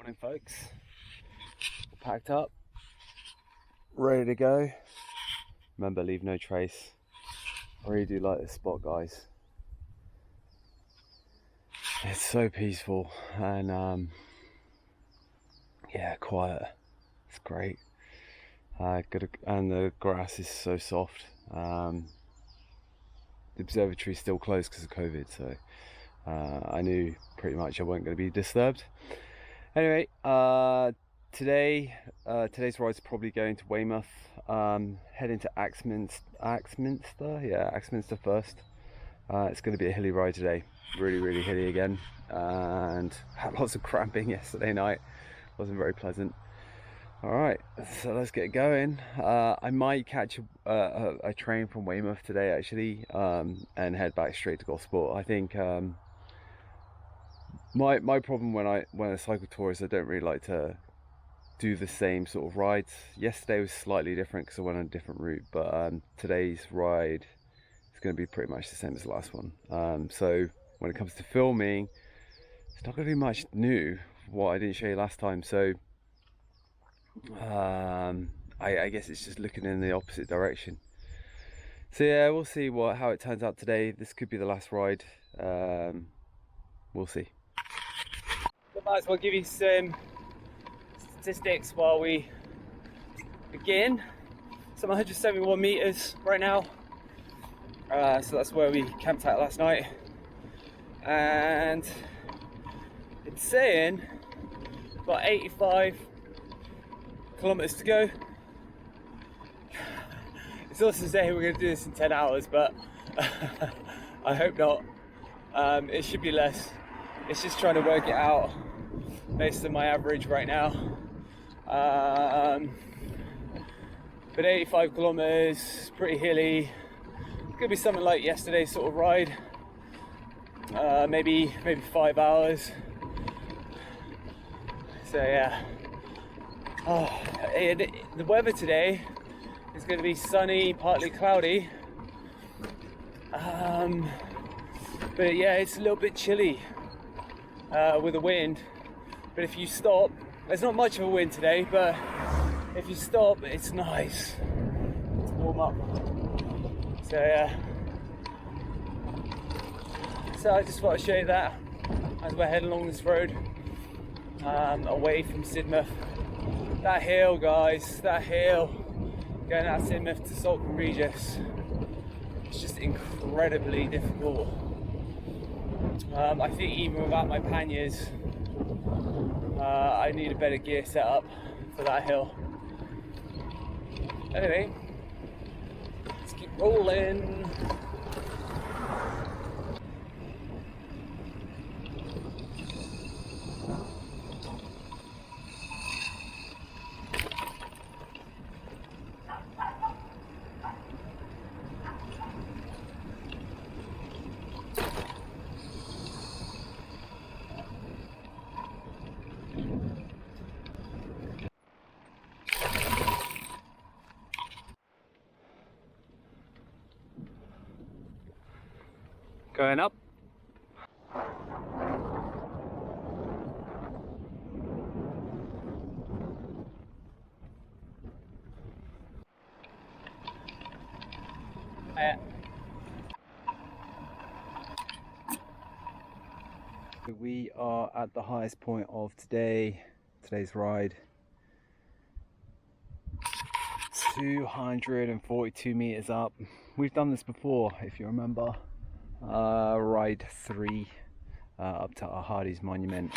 Morning folks, packed up, ready to go. Remember, leave no trace. I really do like this spot, guys. It's so peaceful and yeah, quiet. It's great. And the grass is so soft. The observatory is still closed because of COVID, so I knew pretty much I wasn't going to be disturbed. Anyway, today's ride's probably going to Weymouth, heading to Axminster first. It's going to be a hilly ride today, really hilly again, and had lots of cramping yesterday night. Wasn't very pleasant. Alright, so let's get going. I might catch a train from Weymouth today actually, and head back straight to Gosport. I think my problem when I cycle tour is I don't really like to do the same sort of rides. Yesterday was slightly different because I went on a different route, but today's ride is going to be pretty much the same as the last one. So when it comes to filming, it's not going to be much new what I didn't show you last time. So I guess it's just looking in the opposite direction. So yeah, we'll see how it turns out today. This could be the last ride. We'll see. I might as well give you some statistics while we begin. So I'm 171 meters right now. So that's where we camped out last night, and it's saying about 85 kilometers to go. It's also saying we're going to do this in 10 hours, but I hope not. It should be less. It's just trying to work it out based on my average right now. But 85 kilometers, pretty hilly. Could be something like yesterday's sort of ride. Maybe 5 hours. So yeah. The weather today is going to be sunny, partly cloudy. But yeah, it's a little bit chilly with the wind. But if you stop, there's not much of a wind today, but if you stop, it's nice to warm up. So yeah. So I just want to show you that as we're heading along this road, away from Sidmouth. That hill, guys, that hill, going out of Weymouth to Salcombe Regis, it's just incredibly difficult. I think even without my panniers, I need a better gear setup for that hill. Anyway, let's keep rolling. Going up. We are at the highest point of today's ride. 242 meters up. We've done this before, if you remember. Ride 3 up to our Hardy's monument.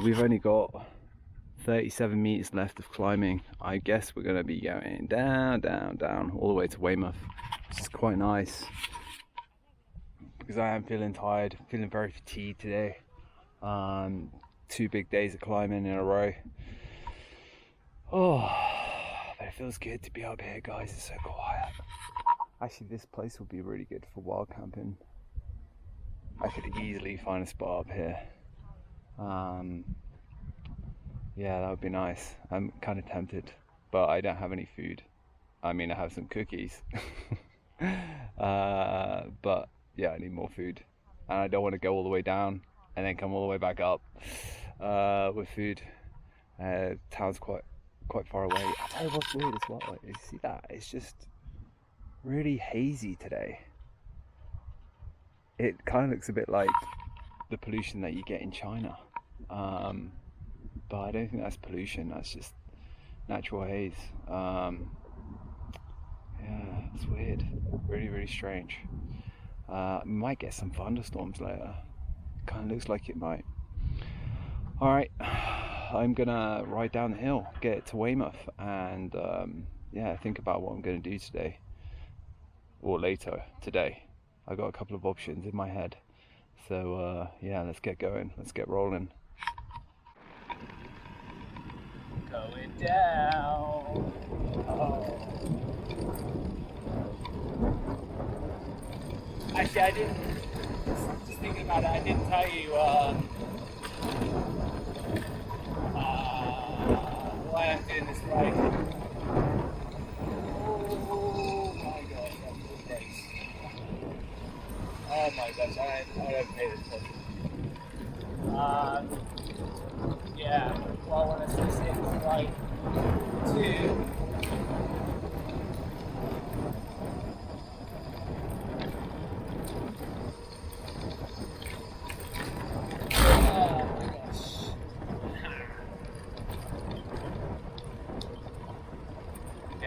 We've only got 37 meters left of climbing. I guess we're going to be going down all the way to Weymouth, which is quite nice because I am feeling tired, feeling very fatigued today. 2 big days of climbing in a row. Oh, but it feels good to be up here, guys. It's so quiet. Actually, this place would be really good for wild camping. I could easily find a spot up here. Yeah, that would be nice. I'm kind of tempted, but I don't have any food. I mean, I have some cookies. But yeah, I need more food. And I don't want to go all the way down and then come all the way back up. with food. Town's quite far away. I tell you what's weird as well, you see that? It's just really hazy today. It kind of looks a bit like the pollution that you get in China. But I don't think that's pollution, that's just natural haze. Yeah, it's weird. Really strange. Might get some thunderstorms later. Kind of looks like it might. Alright, I'm gonna ride down the hill, get to Weymouth, and yeah, think about what I'm gonna do today or later today. I got a couple of options in my head, so yeah, let's get going, let's get rolling. Going down. Oh. Actually, I didn't. Just thinking about it, I didn't tell you why I'm doing this ride. Oh my gosh, that's good brakes. Oh my gosh, I don't pay this close. Yeah, well, I want to switch things right to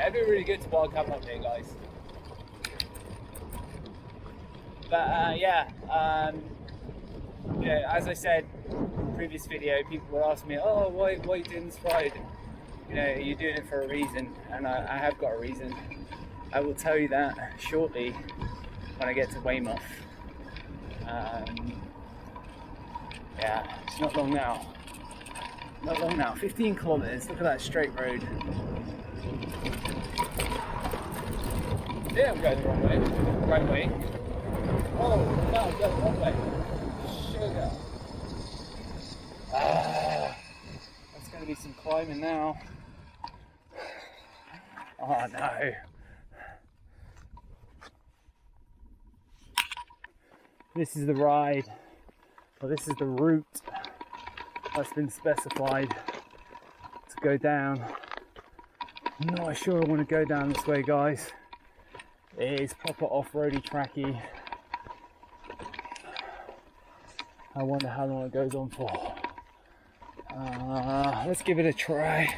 it'd be really good to wild camp up here, guys. But yeah, as I said in the previous video, people would ask me, oh, why are you doing this ride? You know, are you doing it for a reason? And I have got a reason. I will tell you that shortly when I get to Weymouth. Yeah, it's not long now. Not long now. 15 kilometers. Look at that straight road. Yeah, I'm going the wrong way. Right way. Oh, no, I'm going the wrong way. Sugar. That's going to be some climbing now. Oh no. This is the ride, or this is the route that's been specified to go down. I'm not sure I want to go down this way, guys. It is proper off-roady tracky. I wonder how long it goes on for. Let's give it a try.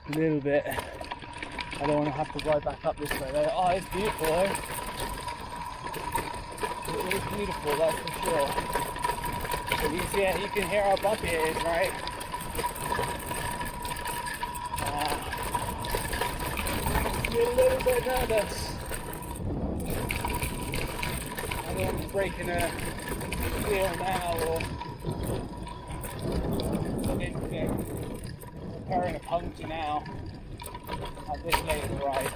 A little bit. I don't want to have to ride back up this way though. Oh, it's beautiful though. It is beautiful, that's for sure. But you can hear how bumpy it is, right? I'm a little bit nervous. I don't want to be breaking a wheel now or anything. Preparing a puncture now at this late in the ride.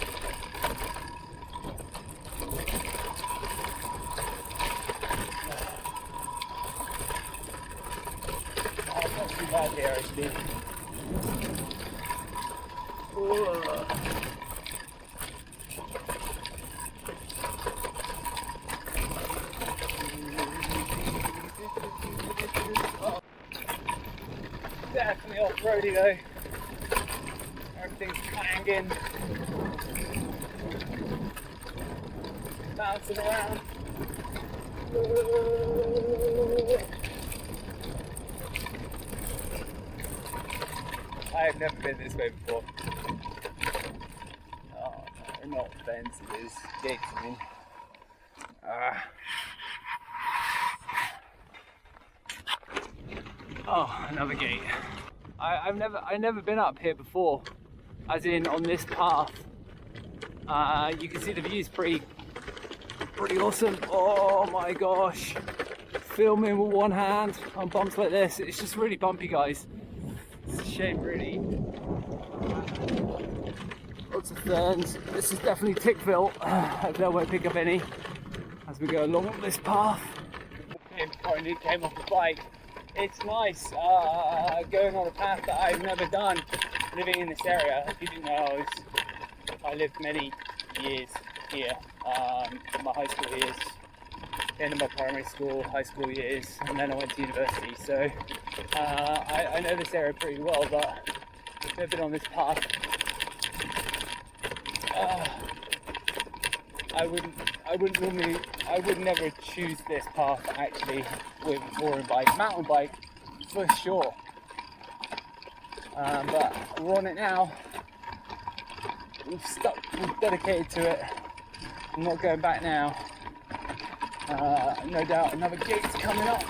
Oh, it's not too bad here actually. Definitely off-roady though. Everything's hanging, bouncing around. I have never been this way before. Oh no, not fences, gates I mean. Oh, another gate. I've never been up here before, as in on this path. You can see the view's pretty awesome. Oh my gosh, filming with one hand on bumps like this, it's just really bumpy, guys. It's a shame, really. Lots of ferns. This is definitely tick-filled. Hopefully I won't pick up any as we go along this path. Before I came off the bike, it's nice going on a path that I've never done living in this area. If you didn't know, I lived many years here, my high school years, end of my primary school, high school years, and then I went to university. So I know this area pretty well, but I've never been on this path. I would never choose this path actually with a touring bike, mountain bike for sure. But we're on it now. We've dedicated to it. I'm not going back now. No doubt another gate's coming up.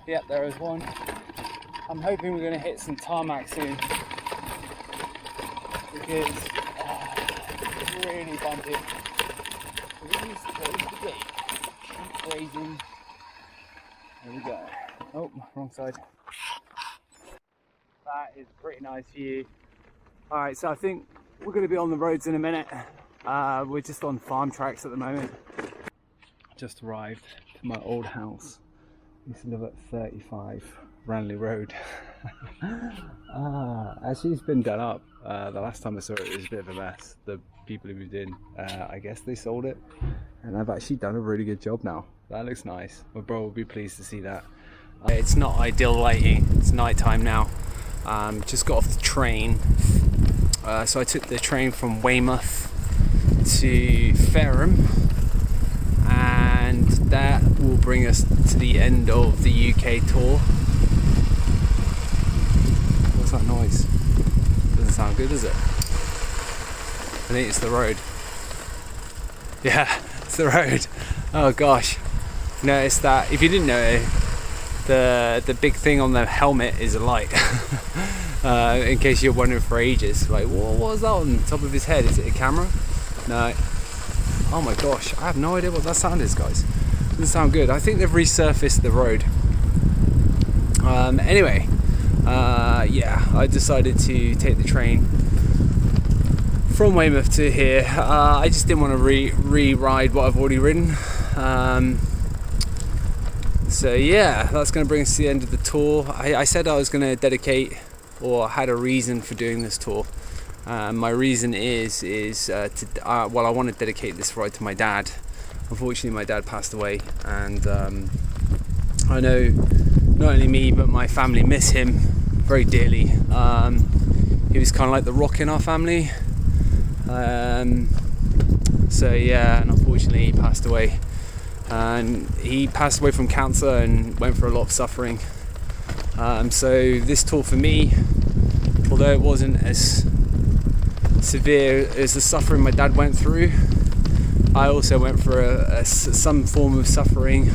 Yep, there is one. I'm hoping we're going to hit some tarmac soon because it's really bumpy. Please close the gate. Keep grazing. There we go. Oh, wrong side. That is a pretty nice view. Alright, so I think we're going to be on the roads in a minute. We're just on farm tracks at the moment. Just arrived to my old house. I used to live at 35 Ranley Road. Actually, it's been done up. The last time I saw it, it was a bit of a mess. The people who moved in, I guess they sold it. And I've actually done a really good job now. That looks nice. My bro will be pleased to see that. It's not ideal lighting. It's night time now. Just got off the train. So I took the train from Weymouth to Fareham, and that will bring us to the end of the UK tour. What's that noise? Doesn't sound good, does it? I think it's the road. Yeah, it's the road. Oh gosh. Notice that, if you didn't know, the big thing on the helmet is a light. In case you're wondering for ages, like, what was that on top of his head? Is it a camera? No. Oh my gosh, I have no idea what that sound is, guys. Doesn't sound good. I think they've resurfaced the road. Anyway, yeah, I decided to take the train from Weymouth to here. I just didn't want to re-ride what I've already ridden. So yeah, that's going to bring us to the end of the tour. I said I was going to dedicate, or had a reason for doing this tour. My reason is I want to dedicate this ride to my dad. Unfortunately, my dad passed away, and I know not only me but my family miss him very dearly. He was kind of like the rock in our family. So yeah, and unfortunately he passed away. And he passed away from cancer and went through a lot of suffering. So this tour for me, although it wasn't as severe as the suffering my dad went through, I also went through some form of suffering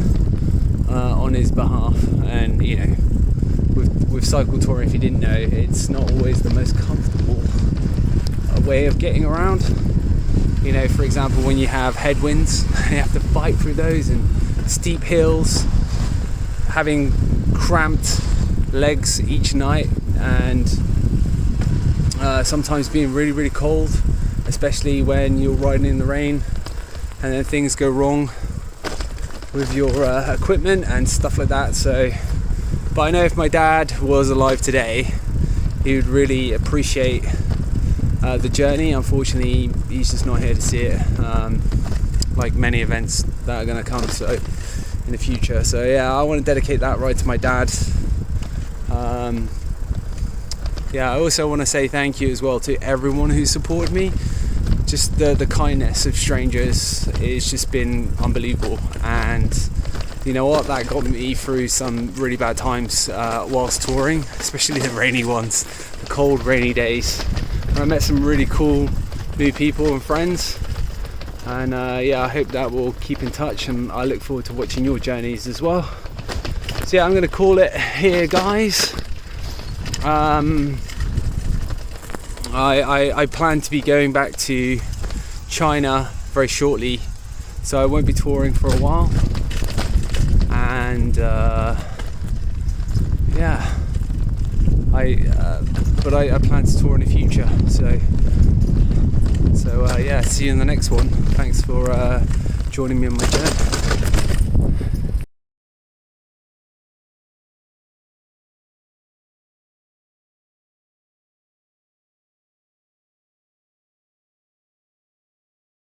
on his behalf. And you know, with cycle touring, if you didn't know, it's not always the most comfortable way of getting around. You know, for example, when you have headwinds, you have to fight through those, and steep hills, having cramped legs each night, and sometimes being really, really cold, especially when you're riding in the rain, and then things go wrong with your equipment and stuff like that. So, but I know if my dad was alive today, he would really appreciate the journey. Unfortunately, he's just not here to see it, like many events that are going to come in the future. So yeah, I want to dedicate that ride to my dad. Yeah, I also want to say thank you as well to everyone who supported me. Just the kindness of strangers, it's just been unbelievable. And you know what, that got me through some really bad times whilst touring, especially the rainy ones, the cold rainy days. I met some really cool new people and friends, and yeah, I hope that we'll keep in touch, and I look forward to watching your journeys as well. So yeah, I'm going to call it here, guys. I plan to be going back to China very shortly, so I won't be touring for a while, and yeah, but I plan to tour in the future. So yeah, see you in the next one. Thanks for joining me on my journey.